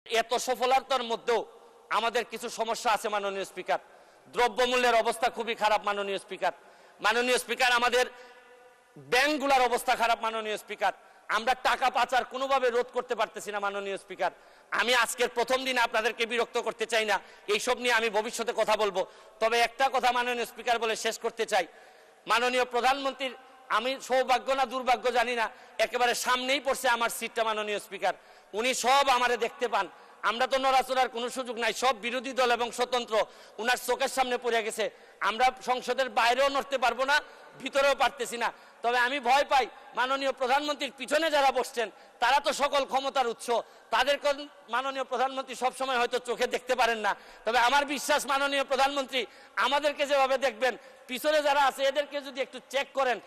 এত সফলতার মধ্যেও আমাদের কিছু সমস্যা আছে মাননীয় স্পিকার। দ্রব্যমূল্যের অবস্থা খুবই খারাপ মাননীয় স্পিকার। মাননীয় স্পিকার, আমাদের ব্যাংকগুলোর অবস্থা খারাপ মাননীয় স্পিকার। আমরা টাকা পাচার কোনোভাবে রোধ করতে পারতেছি না মাননীয় স্পিকার। আমি আজকের প্রথম দিনে আপনাদেরকে বিরক্ত করতে চাই না, এইসব নিয়ে আমি ভবিষ্যতে কথা বলবো। তবে একটা কথা মাননীয় স্পিকার বলে শেষ করতে চাই, মাননীয় প্রধানমন্ত্রীর আমি সৌভাগ্য না দুর্ভাগ্য জানি না, একেবারে সামনেই পড়ছে আমার সিটটা মাননীয় স্পিকার। উনি সব আমারে দেখতে পান, আমরা তো নড়াচড়ার কোনো সুযোগ নাই, সব বিরোধী দল এবং স্বতন্ত্র উনার চোখের সামনে পড়ে গেছে। আমরা সংসদের বাইরেও নড়তে পারবো না, ভিতরেও পারতেছি না। তবে আমি ভয় পাই, মাননীয় প্রধানমন্ত্রীর পিছনে যারা বসছেন তারা তো সকল ক্ষমতার উৎস, তাদেরকে মাননীয় প্রধানমন্ত্রী সবসময় হয়তো চোখে দেখতে পারেন না। তবে আমার বিশ্বাস মাননীয় প্রধানমন্ত্রী আমাদেরকে যেভাবে দেখবেন, পিছনে যারা আছে এদেরকে যদি একটু চেক করেন